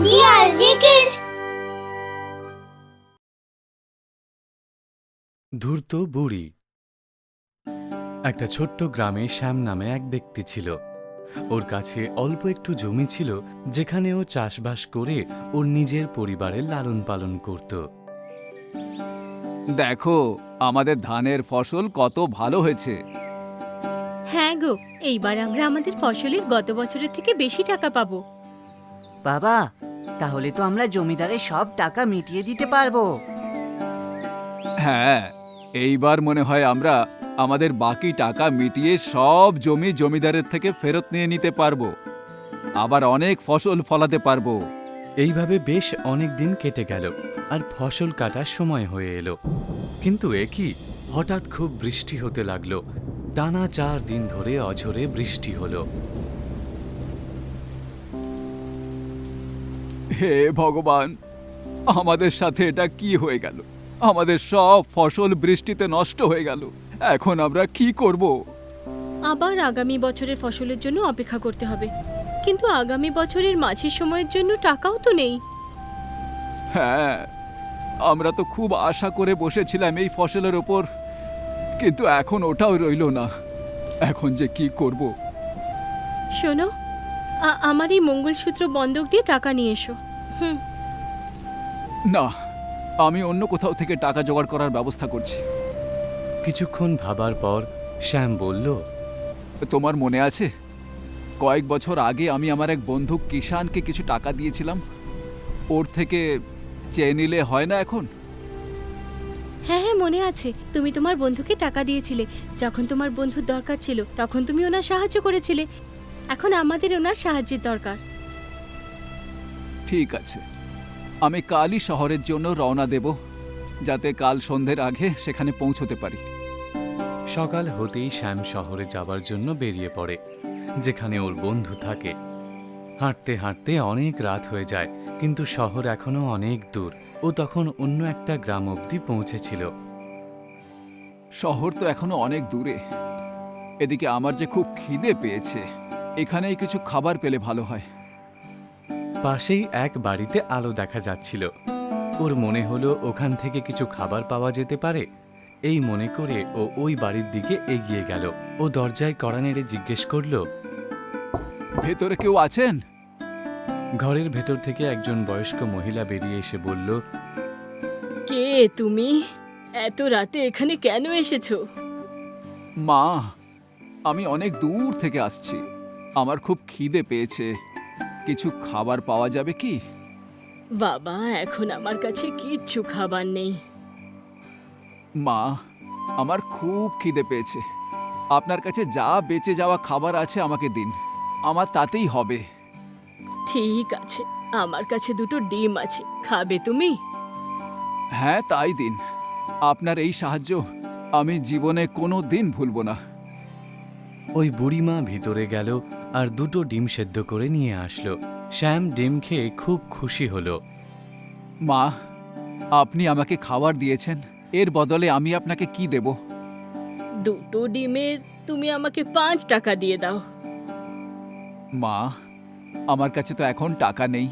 DRG Kids। ধূর্ত বুড়ি। একটা ছোট্ট গ্রামে শ্যাম নামে এক ব্যক্তি ছিল। ওর কাছে অল্প একটু জমি ছিল, যেখানে ও চাষবাস করে ওর নিজের পরিবারের লালন পালন করত। দেখো, আমাদের ধানের ফসল কত ভালো হয়েছে। হ্যাঁ গো, এইবার আমরা আমাদের ফসলের গত বছরের থেকে বেশি টাকা পাবো। বাবা, তাহলে তো আমরা জমিদারের সব টাকা মিটিয়ে দিতে পারবো। হ্যাঁ, এইবার মনে হয় আমরা আমাদের বাকি টাকা মিটিয়ে সব জমি জমিদারের থেকে ফেরত নিয়ে নিতে পারবো, আবার অনেক ফসল ফলাতে পারবো। এইভাবে বেশ অনেক দিন কেটে গেল, আর ফসল কাটার সময় হয়ে এলো। কিন্তু কি, হঠাৎ খুব বৃষ্টি হতে লাগলো। টানা 4 দিন ধরে অঝরে বৃষ্টি হলো। হে ভগবান, আমাদের সাথে এটা কি হয়ে গেল? আমাদের সব ফসল বৃষ্টিতে নষ্ট হয়ে গেল। এখন আমরা কি করব? আবার আগামী বছরের ফসলের জন্য অপেক্ষা করতে হবে। কিন্তু আগামী বছরের মাঝের সময়ের জন্য টাকাও তো নেই। হ্যাঁ, আমরা তো খুব আশা করে বসেছিলাম এই ফসলের ওপর, কিন্তু এখন ওটাও রইল না। এখন যে কি করব? শোনো, আমার এই মঙ্গলসূত্র বন্ধক দিয়ে টাকা নিয়ে এসো। না, আমি অন্য কোথাও থেকে টাকা জোগাড় করার ব্যবস্থা করছি। কিছুক্ষণ ভাবার পর শ্যাম বলল, তোমার মনে আছে, কয়েক বছর আগে আমি আমার এক বন্ধু কিষানকে কিছু টাকা দিয়েছিলাম? ওর থেকে চেয়ে নিলে হয় না এখন? হ্যাঁ হ্যাঁ, মনে আছে। তুমি তোমার বন্ধুকে টাকা দিয়েছিলে। যখন তোমার বন্ধুর দরকার ছিল তখন তুমি ওনার সাহায্য করেছিলে। এখন আমাদের ওনার সাহায্যের দরকার। ঠিক আছে, আমি কালই শহরের জন্য রওনা দেব, যাতে কাল সন্ধ্যের আগে সেখানে পৌঁছতে পারি। সকাল হতেই শ্যাম শহরে যাবার জন্য বেরিয়ে পড়ে, যেখানে ওর বন্ধু থাকে। হাঁটতে হাঁটতে অনেক রাত হয়ে যায়, কিন্তু শহর এখনো অনেক দূর। ও তখন অন্য একটা গ্রাম অবধি পৌঁছেছিল। শহর তো এখনো অনেক দূরে। এদিকে আমার যে খুব খিদে পেয়েছে, এখানেই কিছু খাবার পেলে ভালো হয়। পাশেই এক বাড়িতে আলো দেখা যাচ্ছিল। ওর মনে হলো ওখান থেকে কিছু খাবার পাওয়া যেতে পারে। এই মনে করে ও ওই বাড়ির দিকে এগিয়ে গেল। ও দরজায় কড়া নেড়ে জিজ্ঞেস করল। ভেতরে কেউ আছেন? ঘরের ভেতর থেকে একজন বয়স্ক মহিলা বেরিয়ে এসে বলল, কে তুমি? এত রাতে এখানে কেন এসেছো? মা, আমি অনেক দূর থেকে আসছি। আমার খুব খিদে পেয়েছে। কিছু খাবার পাওয়া যাবে কি? বাবা, এখন আমার কাছে কিচ্ছু খাবার নেই। মা, আমার খুব খিদে পেয়েছে। আপনার কাছে যা বেঁচে যাওয়া খাবার আছে আমাকে দিন, আমার তাতেই হবে। ঠিক আছে, আমার কাছে 2টো ডিম আছে। খাবে তুমি? হ্যাঁ, তাই দিন। আপনার এই সাহায্য আমি জীবনে কোনো দিন ভুলব না। ওই বুড়িমা ভিতরে গেল আর 2টো ডিম সেদ্ধ করে নিয়ে আসলো। শ্যাম ডিম খেয়ে খুব খুশি হলো। মা, আপনি আমাকে খাবার দিয়েছেন, এর বদলে আমি আপনাকে কি দেব? 2টো ডিমের তুমি আমাকে 5 টাকা দিয়ে দাও। মা, আমার কাছে তো এখন টাকা নেই।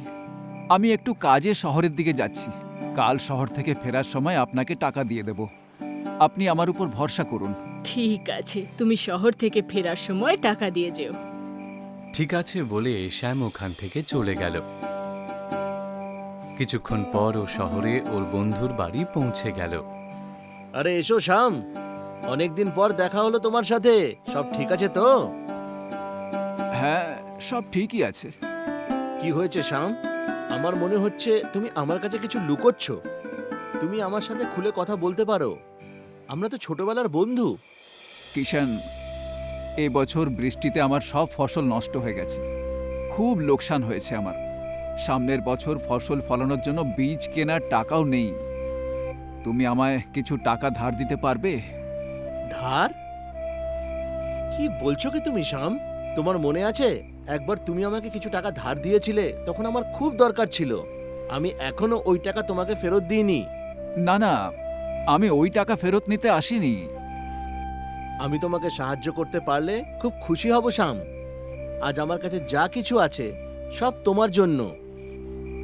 আমি একটু কাজে শহরের দিকে যাচ্ছি। কাল শহর থেকে ফেরার সময় আপনাকে টাকা দিয়ে দেব। আপনি আমার উপর ভরসা করুন। ঠিক আছে, তুমি শহর থেকে ফেরার সময় টাকা দিয়ে যেও। ঠিক আছে বলে শ্যাম ওখান থেকে চলে গেল। কিছুক্ষণ পর ও শহরে ওর বন্ধুর বাড়ি পৌঁছে গেল। আরে এসো শ্যাম, অনেকদিন পর দেখা হলো তোমার সাথে। সব ঠিক আছে তো? হ্যাঁ, সব ঠিকই আছে। কি হয়েছে শ্যাম? আমার মনে হচ্ছে তুমি আমার কাছে কিছু লুকোচ্ছ। তুমি আমার সাথে খুলে কথা বলতে পারো। আমরা তো ছোটবেলার বন্ধু। কিষান, এবছর বৃষ্টিতে আমার সব ফসল নষ্ট হয়ে গেছে। খুব লোকসান হয়েছে আমার। সামনের বছর ফসল ফলানোর জন্য বীজ কেনার টাকাও নেই। তুমি আমায় কিছু টাকা ধার দিতে পারবে? ধার? কি বলছো কি তুমি শ্যাম? তোমার মনে আছে একবার তুমি আমাকে কিছু টাকা ধার দিয়েছিলে? তখন আমার খুব দরকার ছিল। আমি এখনো ওই টাকা তোমাকে ফেরত দিইনি। না না, আমি ওই টাকা ফেরত নিতে আসিনি। আমি তোমাকে সাহায্য করতে পারলে খুব খুশি হব শ্যাম। আজ আমার কাছে যা কিছু আছে সব তোমার জন্য।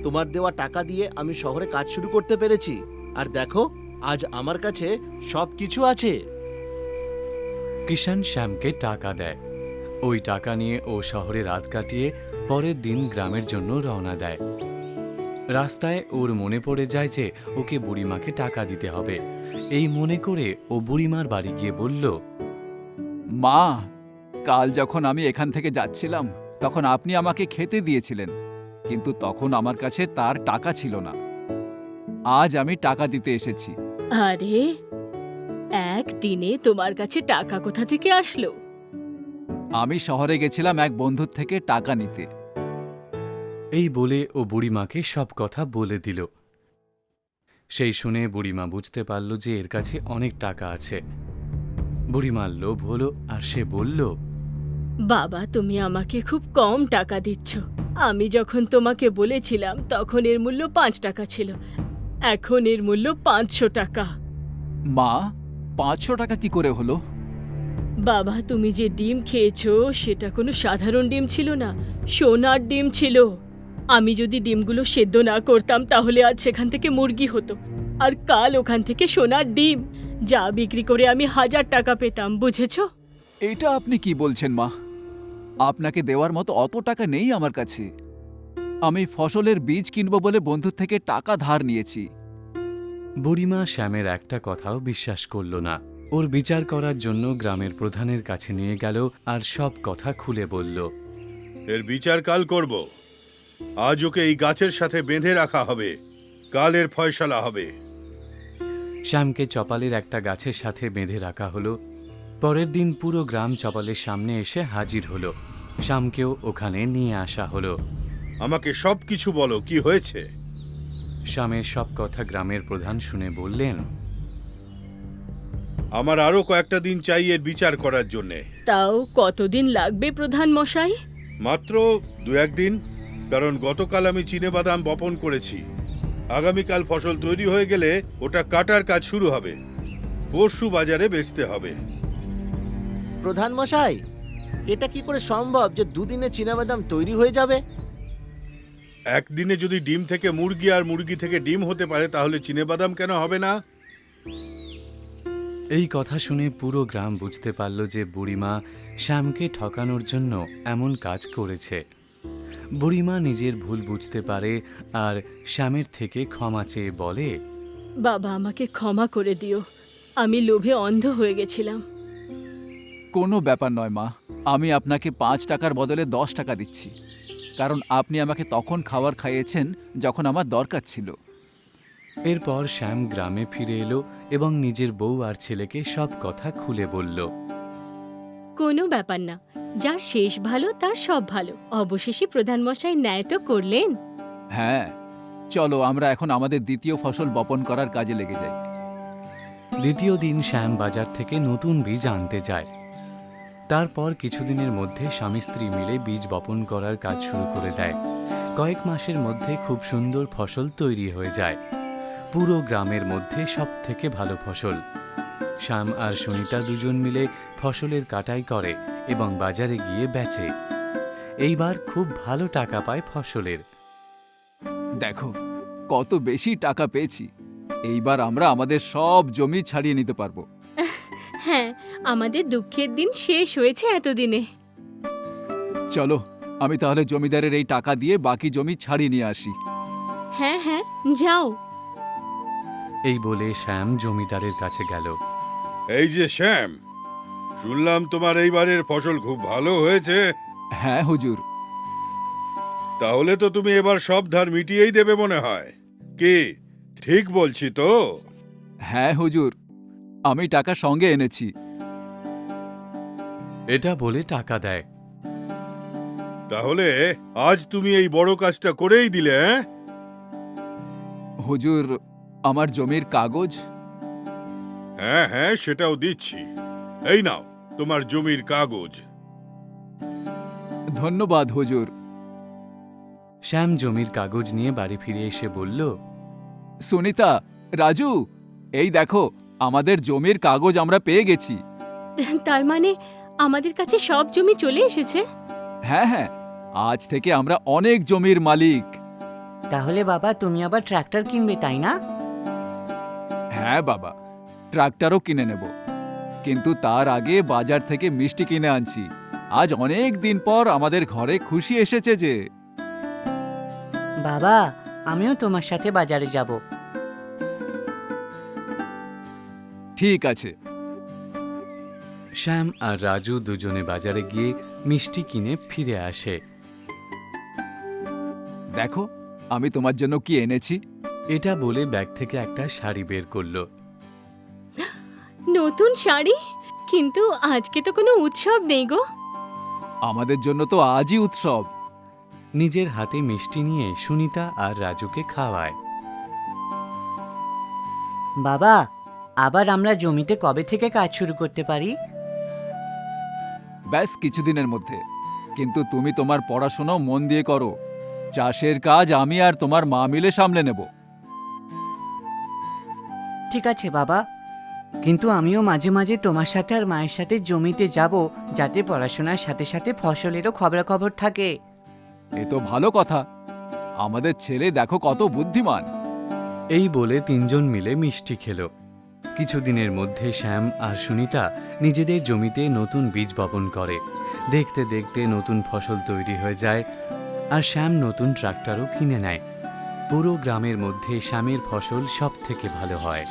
তোমার দেওয়া টাকা দিয়ে আমি শহরে কাজ শুরু করতে পেরেছি। আর দেখো, আজ আমার কাছে সব কিছু আছে। কিষাণ শ্যামকে টাকা দেয়। ওই টাকা নিয়ে ও শহরে রাত কাটিয়ে পরের দিন গ্রামের জন্য রওনা দেয়। রাস্তায় ওর মনে পড়ে যায় যে ওকে বুড়িমাকে টাকা দিতে হবে। এই মনে করে ও বুড়িমার বাড়ি গিয়ে বলল, মা, কাল যখন আমি এখান থেকে যাচ্ছিলাম তখন আপনি আমাকে খেতে দিয়েছিলেন, কিন্তু তখন আমার কাছে তার টাকা ছিল না। আজ আমি টাকা দিতে এসেছি। আরে, একদিনে তোমার কাছে টাকা কোথা থেকে আসলো? আমি শহরে গেছিলাম এক বন্ধুর থেকে টাকা নিতে। এই বলে ও বুড়িমাকে সব কথা বলে দিল। সেই শুনে বুড়িমা বুঝতে পারল যে এর কাছে অনেক টাকা আছে। বুড়িমার লোভ হলো আর সে বলল, বাবা, তুমি আমাকে খুব কম টাকা দিচ্ছ। আমি যখন তোমাকে বলেছিলাম তখন এর মূল্য 5 টাকা ছিল, এখন এর মূল্য 500 টাকা। মা, 500 টাকা কি করে হলো? বাবা, তুমি যে ডিম খেয়েছো সেটা কোনো সাধারণ ডিম ছিল না, সোনার ডিম ছিল। আমি যদি ডিমগুলো সেদ্ধ না করতাম তাহলে আজ সেখান থেকে মুরগি হতো, আর কাল ওখান থেকে সোনার ডিম, যা বিক্রি করে আমি 1000 টাকা পেতাম, বুঝেছো? এটা আপনি কি বলছেন মা? আপনাকে দেওয়ার মতো অত টাকা নেই আমার কাছে। আমি ফসলের বীজ কিনবো বলে বন্ধুর থেকে টাকা ধার নিয়েছি। বুড়িমা শ্যামের একটা কথাও বিশ্বাস করল না। ওর বিচার করার জন্য গ্রামের প্রধানের কাছে নিয়ে গেল আর সব কথা খুলে বলল। এর বিচার কাল করব। আজ ওকে এই গাছের সাথে বেঁধে রাখা হবে, কাল এর ফয়সালা হবে। শ্যামকে চপালের একটা গাছের সাথে বেঁধে রাখা হলো। পরের দিন পুরো গ্রাম চপালের সামনে এসে হাজির হলো। শ্যামকেও ওখানে নিয়ে আসা হলো। আমাকে সব কিছু বলো, কি হয়েছে? শ্যামের সব কথা গ্রামের প্রধান শুনে বললেন, আমার আরো কয়েকটা দিন চাই এর বিচার করার জন্যে। তাও কতদিন লাগবে প্রধান মশাই? মাত্র 2-1 দিন, কারণ গতকাল আমি চিনেবাদাম বপন করেছি। আগামীকাল ফসল তৈরি হয়ে গেলে ওটা কাটার কাজ শুরু হবে। পরশু বাজারে বেচতে হবে। প্রধান মশাই, এটা কি করে সম্ভব যে 2 দিনে চীনাবাদাম তৈরি হয়ে যাবে? একদিনে যদি ডিম থেকে মুরগি আর মুরগি থেকে ডিম হতে পারে, তাহলে চিনেবাদাম কেন হবে না? এই কথা শুনে পুরো গ্রাম বুঝতে পারল যে বুড়িমা শ্যামকে ঠকানোর জন্য এমন কাজ করেছে। বুড়িমা নিজের ভুল বুঝতে পারে আর শ্যামের থেকে ক্ষমা চেয়ে বলে, বাবা, আমাকে ক্ষমা করে দিও, আমি লোভে অন্ধ হয়ে গেছিলাম। কোনো ব্যাপার নয় মা, আমি আপনাকে 5 টাকার বদলে 10 টাকা দিচ্ছি, কারণ আপনি আমাকে তখন খাবার খাইয়েছেন যখন আমার দরকার ছিল। এরপর শ্যাম গ্রামে ফিরে এলো এবং নিজের বউ আর ছেলেকে সব কথা খুলে বলল। কোনো ব্যাপার না, যার শেষ ভালো তার সব ভালো। অবশেষে প্রধান মশাই ন্যায় তো করলেন। হ্যাঁ, চলো আমরা এখন আমাদের দ্বিতীয় ফসল বপন করার কাজে লেগে যাই। দ্বিতীয় দিন শ্যাম বাজার থেকে নতুন বীজ আনতে যায়। তারপর কিছুদিনের মধ্যে স্বামী স্ত্রী মিলে বীজ বপন করার কাজ শুরু করে দেয়। কয়েক মাসের মধ্যে খুব সুন্দর ফসল তৈরি হয়ে যায়। পুরো গ্রামের মধ্যে সব থেকে ভালো ফসল। শ্যাম আর সুনিতা দুজন মিলে ফসলের কাটাই করে এবং বাজারে গিয়ে বেচে। এইবার খুব ভালো টাকা পায় ফসলের। দেখো কত বেশি টাকা পেয়েছি। এইবার আমরা আমাদের সব জমি ছাড়িয়ে নিতে পারবো। হ্যাঁ, আমাদের দুঃখের দিন শেষ হয়েছে এতদিনে। চলো, আমি তাহলে জমিদারের এই টাকা দিয়ে বাকি জমি ছাড়িয়ে নিয়ে আসি। হ্যাঁ হ্যাঁ, যাও। এই বলে শ্যাম জমিদারের কাছে গেল। এই যে শ্যাম, শুনলাম তোমার এইবারের ফসল খুব ভালো হয়েছে। হ্যাঁ হুজুর। তাহলে তো তুমি এবার সব ধার মিটিয়েই দেবে মনে হয়। কি ঠিক বলছি তো? হ্যাঁ হুজুর, আমি টাকা সঙ্গে এনেছি। এটা বলে টাকা দেয়। তাহলে আজ তুমি এই বড় কাজটা করেই দিলে, হ্যাঁ? হুজুর, আমার জমির কাগজ। হ্যাঁ হ্যাঁ, সেটাও দিচ্ছি। এই নাও তোমার জমির কাগজ। ধন্যবাদ হুজুর। শ্যাম জমির কাগজ নিয়ে বাড়ি ফিরে এসে বলল, সুনিতা, রাজু, এই দেখো আমাদের জমির কাগজ আমরা পেয়ে গেছি। তার মানে আমাদের কাছে সব জমি চলে এসেছে? হ্যাঁ হ্যাঁ, আজ থেকে আমরা অনেক জমির মালিক। তাহলে বাবা তুমি আবার ট্রাক্টর কিনবে তাই না? হ্যাঁ বাবা, ট্রাক্টরও কিনে নেব, কিন্তু তার আগে বাজার থেকে মিষ্টি কিনে আনছি। আজ অনেক দিন পর আমাদের ঘরে খুশি এসেছে যে। বাবা আমিও তোমার সাথে বাজারে যাব। ঠিক আছে। শ্যাম আর রাজু দুজনে বাজারে গিয়ে মিষ্টি কিনে ফিরে আসে। দেখো আমি তোমার জন্য কি এনেছি। এটা বলে ব্যাগ থেকে একটা শাড়ি বের করলো। নতুন শাড়ি? কিন্তু আজকে তো কোনো উৎসব নেই গো। আমাদের জন্য তো আজই উৎসব। নিজের হাতে মিষ্টি নিয়ে সুনিতা আর রাজুকে খাওয়ায়। বাবা আবার আমরা জমিতে কবে থেকে কাজ শুরু করতে পারি? ব্যাস কিছুদিনের মধ্যে, কিন্তু তুমি তোমার পড়াশোনা মন দিয়ে করো। চাষের কাজ আমি আর তোমার মা মিলে সামলে নেব। ঠিক আছে বাবা, কিন্তু আমিও মাঝে মাঝে তোমার সাথে আর মায়ের সাথে জমিতে যাব, যাতে পড়াশোনার সাথে সাথে ফসলেরও খবরাখবর থাকে। এ তো ভালো কথা। আমাদের ছেলে দেখো কত বুদ্ধিমান। এই বলে তিনজন মিলে মিষ্টি খেলো। কিছুদিনের মধ্যে শ্যাম আর সুনিতা নিজেদের জমিতে নতুন বীজ বপন করে। দেখতে দেখতে নতুন ফসল তৈরি হয়ে যায়, আর শ্যাম নতুন ট্রাক্টরও কিনে নেয়। পুরো গ্রামের মধ্যে শ্যামের ফসল সব থেকে ভালো হয়।